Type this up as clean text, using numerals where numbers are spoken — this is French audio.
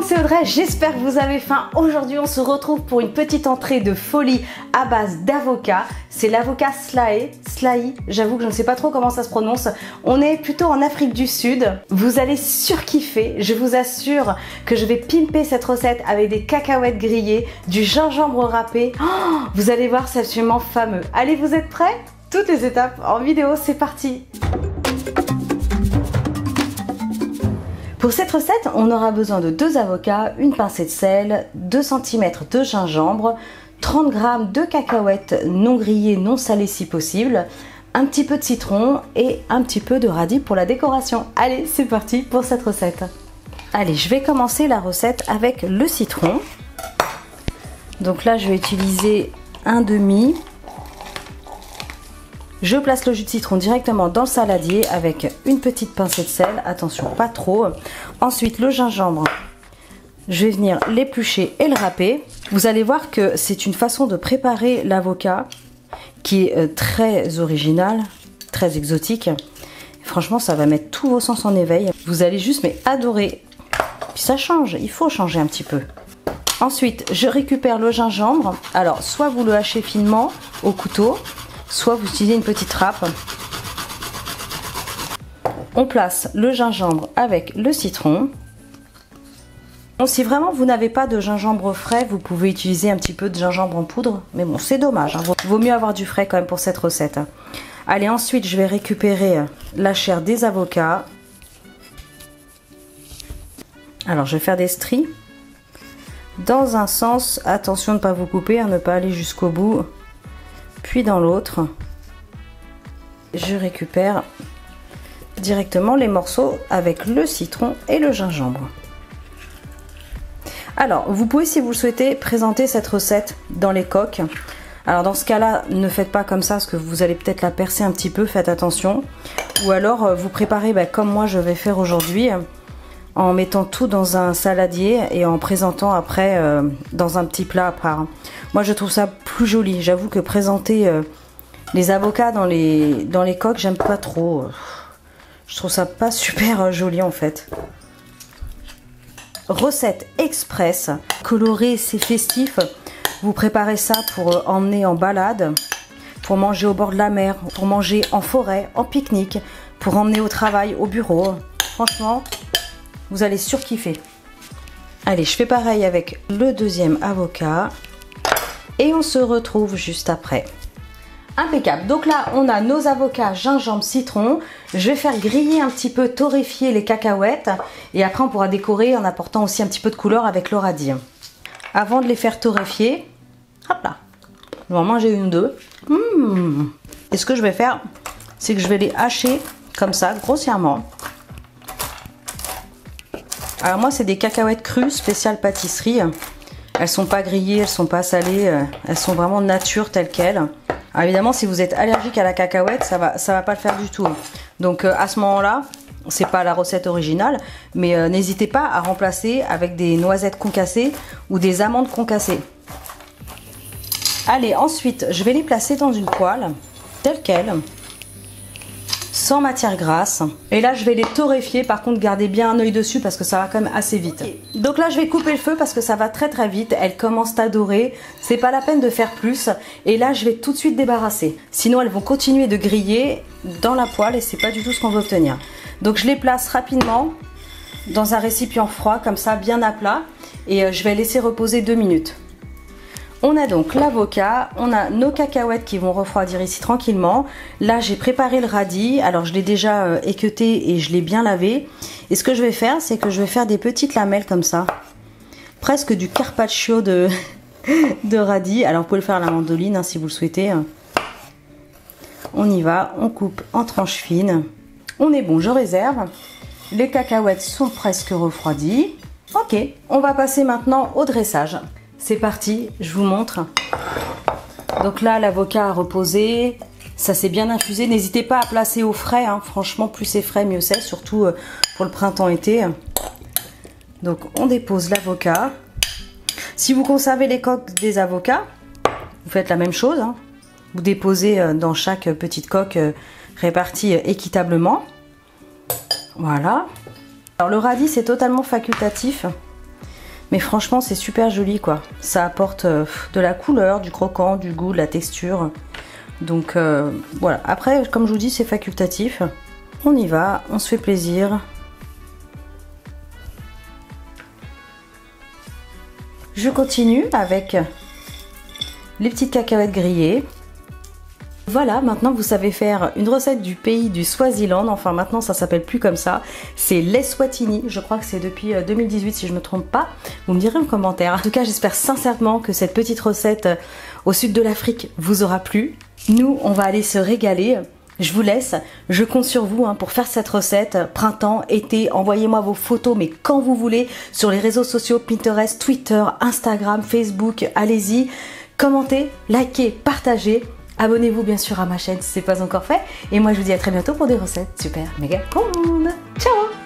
monde, c'est Audrey, j'espère que vous avez faim. Aujourd'hui on se retrouve pour une petite entrée de folie à base d'avocat. C'est l'avocat Slahy, j'avoue que je ne sais pas trop comment ça se prononce. On est plutôt en Afrique du Sud. Vous allez surkiffer, je vous assure que je vais pimper cette recette avec des cacahuètes grillées, du gingembre râpé. Oh, vous allez voir, c'est absolument fameux. Allez, vous êtes prêts? Toutes les étapes en vidéo, c'est parti! Pour cette recette, on aura besoin de 2 avocats, une pincée de sel, 2 cm de gingembre, 30 g de cacahuètes non grillées, non salées si possible, un petit peu de citron et un petit peu de radis pour la décoration. Allez, c'est parti pour cette recette. Allez, je vais commencer la recette avec le citron. Donc là, je vais utiliser un demi. Je place le jus de citron directement dans le saladier avec une petite pincée de sel, attention pas trop. Ensuite le gingembre, je vais venir l'éplucher et le râper. Vous allez voir que c'est une façon de préparer l'avocat qui est très originale, très exotique. Franchement ça va mettre tous vos sens en éveil. Vous allez juste adorer. Puis ça change, il faut changer un petit peu. Ensuite je récupère le gingembre. Alors soit vous le hachez finement au couteau, soit vous utilisez une petite râpe. On place le gingembre avec le citron. Bon, si vraiment vous n'avez pas de gingembre frais, vous pouvez utiliser un petit peu de gingembre en poudre. Mais bon, c'est dommage, hein. Vaut mieux avoir du frais quand même pour cette recette. Allez, ensuite, je vais récupérer la chair des avocats. Alors, je vais faire des stries. Dans un sens, attention de ne pas vous couper, à ne pas aller jusqu'au bout. Puis dans l'autre, je récupère directement les morceaux avec le citron et le gingembre. Alors, vous pouvez, si vous le souhaitez, présenter cette recette dans les coques. Alors dans ce cas-là, ne faites pas comme ça parce que vous allez peut-être la percer un petit peu, faites attention. Ou alors, vous préparez comme moi je vais faire aujourd'hui, en mettant tout dans un saladier et en présentant après dans un petit plat à part. Moi je trouve ça plus joli. J'avoue que présenter les avocats dans les coques, j'aime pas trop. Je trouve ça pas super joli en fait. Recette express, colorée, c'est festif. Vous préparez ça pour emmener en balade, pour manger au bord de la mer, pour manger en forêt, en pique-nique, pour emmener au travail, au bureau. Franchement, vous allez surkiffer. Allez, je fais pareil avec le deuxième avocat. Et on se retrouve juste après. Impeccable. Donc là, on a nos avocats, gingembre, citron. Je vais faire griller un petit peu, torréfier les cacahuètes. Et après, on pourra décorer en apportant aussi un petit peu de couleur avec le radis. Avant de les faire torréfier, hop là, je vais en manger une ou deux. Et ce que je vais faire, c'est que je vais les hacher comme ça, grossièrement. Alors moi, c'est des cacahuètes crues, spéciales pâtisserie. Elles sont pas grillées, elles sont pas salées, elles sont vraiment nature telles quelles. Alors évidemment, si vous êtes allergique à la cacahuète, ça va pas le faire du tout. Donc à ce moment-là, c'est pas la recette originale, mais n'hésitez pas à remplacer avec des noisettes concassées ou des amandes concassées. Allez, ensuite, je vais les placer dans une poêle, telle quelle, sans matière grasse. Et là, je vais les torréfier. Par contre, gardez bien un œil dessus parce que ça va quand même assez vite. Okay. Donc là, je vais couper le feu parce que ça va très très vite. Elles commencent à dorer. C'est pas la peine de faire plus. Et là, je vais tout de suite débarrasser. Sinon, elles vont continuer de griller dans la poêle et c'est pas du tout ce qu'on veut obtenir. Donc, je les place rapidement dans un récipient froid, comme ça, bien à plat. Et je vais laisser reposer 2 minutes. On a donc l'avocat, on a nos cacahuètes qui vont refroidir ici tranquillement. Là, j'ai préparé le radis. Alors, je l'ai déjà équeuté et je l'ai bien lavé. Et ce que je vais faire, c'est que je vais faire des petites lamelles comme ça. Presque du carpaccio de radis. Alors, vous pouvez le faire à la mandoline si vous le souhaitez. On y va, on coupe en tranches fines. On est bon, je réserve. Les cacahuètes sont presque refroidies. Ok, on va passer maintenant au dressage. C'est parti, je vous montre. Donc là, l'avocat a reposé, ça s'est bien infusé. N'hésitez pas à placer au frais, hein. Franchement, plus c'est frais, mieux c'est, surtout pour le printemps-été. Donc on dépose l'avocat. Si vous conservez les coques des avocats, vous faites la même chose, hein. Vous déposez dans chaque petite coque répartie équitablement. Voilà. Alors le radis, c'est totalement facultatif. Mais franchement, c'est super joli quoi. Ça apporte de la couleur, du croquant, du goût, de la texture. Donc voilà. Après, comme je vous dis, c'est facultatif. On y va, on se fait plaisir. Je continue avec les petites cacahuètes grillées. Voilà, maintenant vous savez faire une recette du pays du Swaziland. Enfin maintenant ça s'appelle plus comme ça. C'est l'Eswatini. Je crois que c'est depuis 2018 si je me trompe pas. Vous me direz en commentaire. En tout cas j'espère sincèrement que cette petite recette au sud de l'Afrique vous aura plu. Nous on va aller se régaler. Je vous laisse, je compte sur vous pour faire cette recette, printemps, été, envoyez-moi vos photos mais quand vous voulez sur les réseaux sociaux, Pinterest, Twitter, Instagram, Facebook, allez-y, commentez, likez, partagez, abonnez-vous bien sûr à ma chaîne si ce n'est pas encore fait et moi je vous dis à très bientôt pour des recettes super méga cool. Ciao.